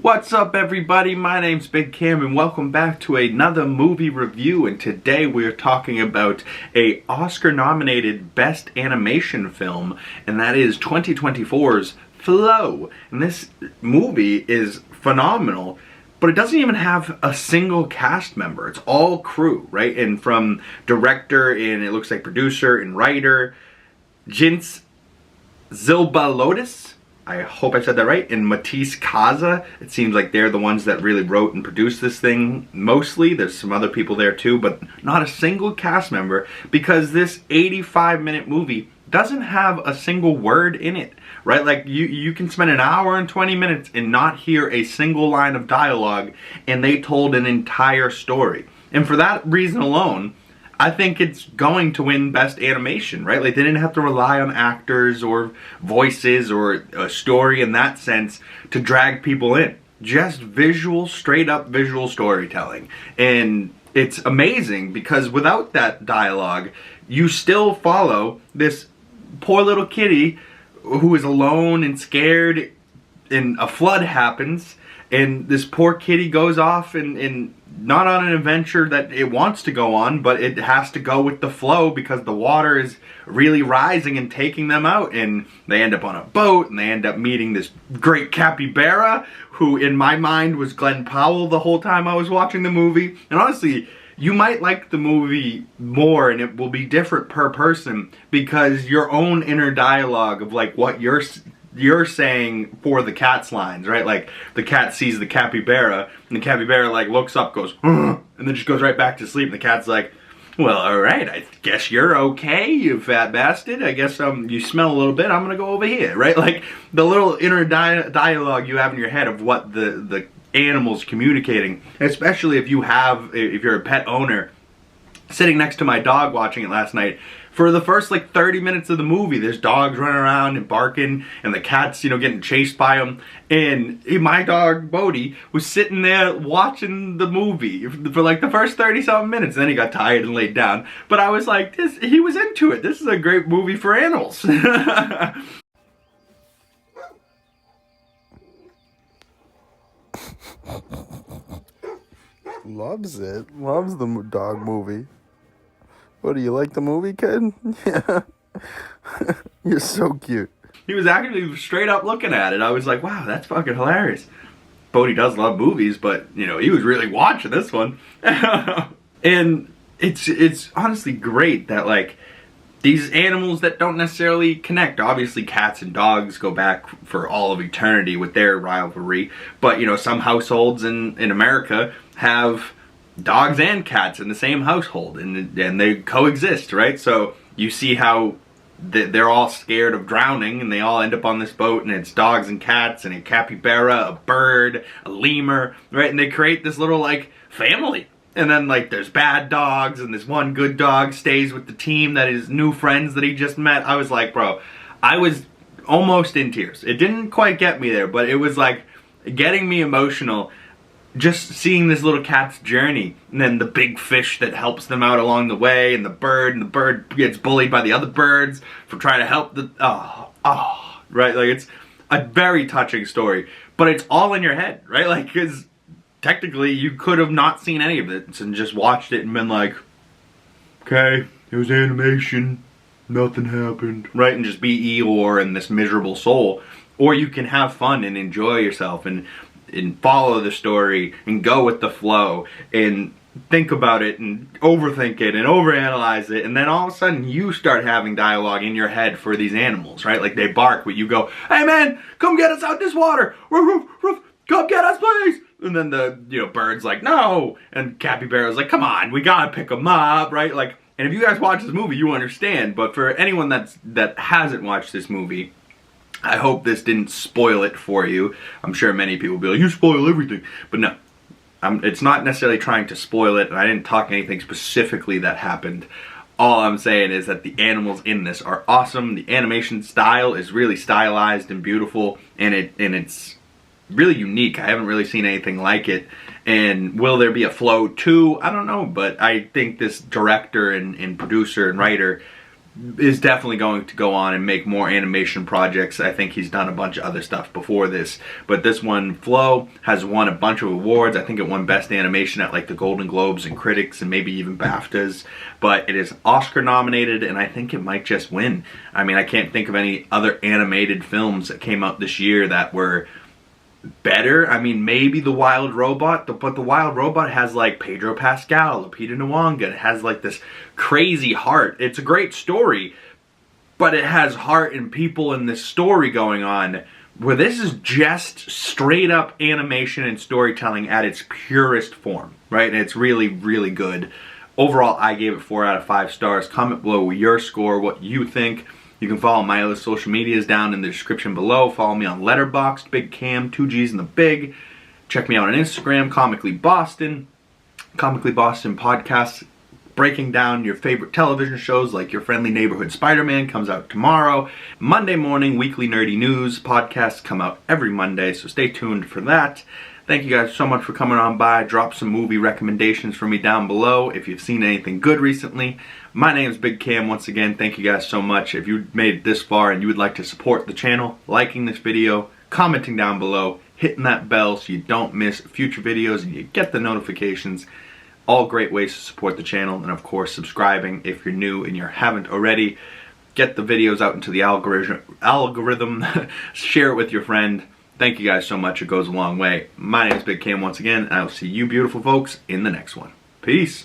What's up everybody, my name's Big Cam and welcome back to another movie review, and today we're talking about a Oscar nominated Best Animation Film, and that is 2024's Flow. And this movie is phenomenal, but it doesn't even have a single cast member. It's all crew, right? And from director and it looks like producer and writer, Jinx Zilbalodis, I hope I said that right, and Matisse Kaza. It seems like they're the ones that really wrote and produced this thing mostly. There's some other people there too, but not a single cast member, because this 85-minute movie doesn't have a single word in it, right? Like you can spend an hour and 20 minutes and not hear a single line of dialogue, and they told an entire story. And for that reason alone, I think it's going to win Best Animation, right? Like, they didn't have to rely on actors or voices or a story in that sense to drag people in. Just visual, straight up visual storytelling. And it's amazing because without that dialogue, you still follow this poor little kitty who is alone and scared, and a flood happens, and this poor kitty goes off and not on an adventure that it wants to go on, but it has to go with the flow because the water is really rising and taking them out, and they end up on a boat and they end up meeting this great capybara who in my mind was Glenn Powell the whole time I was watching the movie. And honestly, you might like the movie more and it will be different per person because your own inner dialogue of like what you're saying for the cat's lines, right? Like the cat sees the capybara and the capybara like looks up, goes and then just goes right back to sleep, and the cat's like, well, alright, I guess you're okay, you fat bastard. I guess you smell a little bit, I'm gonna go over here, right? Like the little inner dialogue you have in your head of what the animal's communicating, especially if you're a pet owner. Sitting next to my dog watching it last night, for the first like 30 minutes of the movie, there's dogs running around and barking, and the cat's, getting chased by them. And my dog, Bodhi, was sitting there watching the movie for like the first 30-something minutes. And then he got tired and laid down. But I was like, he was into it. This is a great movie for animals. Loves it. Loves the dog movie. What, do you like the movie, kid? Yeah. You're so cute. He was actually straight up looking at it. I was like, wow, that's fucking hilarious. Bodhi does love movies, but, he was really watching this one. And it's honestly great that, like, these animals that don't necessarily connect. Obviously, cats and dogs go back for all of eternity with their rivalry. But, some households in America have dogs and cats in the same household, and they coexist, right? So you see how they're all scared of drowning, and they all end up on this boat, and it's dogs and cats and a capybara, a bird, a lemur, right? And they create this little like family. And then like there's bad dogs, and this one good dog stays with the team that is new friends that he just met. I was like, bro, I was almost in tears. It didn't quite get me there, but it was like getting me emotional just seeing this little cat's journey, and then the big fish that helps them out along the way, and the bird gets bullied by the other birds for trying to help the right? Like, it's a very touching story, but it's all in your head, right? Like, because technically you could have not seen any of it and just watched it and been like, okay, it was animation, nothing happened, right? And just be Eeyore and this miserable soul. Or you can have fun and enjoy yourself and follow the story and go with the flow and think about it and overthink it and overanalyze it, and then all of a sudden you start having dialogue in your head for these animals, right? Like they bark, but you go, hey man, come get us out this water, come get us please. And then the bird's like, no, and capybara's like, come on, we gotta pick them up, right? Like, and if you guys watch this movie, you understand. But for anyone that hasn't watched this movie, I hope this didn't spoil it for you. I'm sure many people will be like, you spoil everything. But no, it's not necessarily trying to spoil it, and I didn't talk anything specifically that happened. All I'm saying is that the animals in this are awesome. The animation style is really stylized and beautiful, and it's really unique. I haven't really seen anything like it. And will there be a Flow 2? I don't know, but I think this director and producer and writer is definitely going to go on and make more animation projects. I think he's done a bunch of other stuff before this, but this one, Flow, has won a bunch of awards. I think it won Best Animation at like the Golden Globes and Critics and maybe even BAFTAs, but it is Oscar nominated, and I think it might just win. I mean, I can't think of any other animated films that came out this year that were better. I mean, maybe The Wild Robot, but The Wild Robot has like Pedro Pascal, Lupita Nyong'o. It has like this crazy heart. It's a great story, but it has heart and people in this story going on, where this is just straight up animation and storytelling at its purest form, right? And it's really, really good. Overall, I gave it 4 out of 5 stars. Comment below your score, what you think. You can follow my other social medias down in the description below. Follow me on LETTERBOXD, Big Cam, 2 G's in the Big. Check me out on Instagram, ComicallyBoston. ComicallyBoston podcast, breaking down your favorite television shows like Your Friendly Neighborhood Spider-Man comes out tomorrow. Monday morning, weekly nerdy news podcasts come out every Monday, so stay tuned for that. Thank you guys so much for coming on by. Drop some movie recommendations for me down below if you've seen anything good recently. My name is Big Cam. Once again, thank you guys so much. If you made it this far and you would like to support the channel, liking this video, commenting down below, hitting that bell so you don't miss future videos and you get the notifications. All great ways to support the channel, and of course subscribing if you're new and you haven't already. Get the videos out into the algorithm. Share it with your friend. Thank you guys so much. It goes a long way. My name is Big Cam once again, and I will see you beautiful folks in the next one. Peace.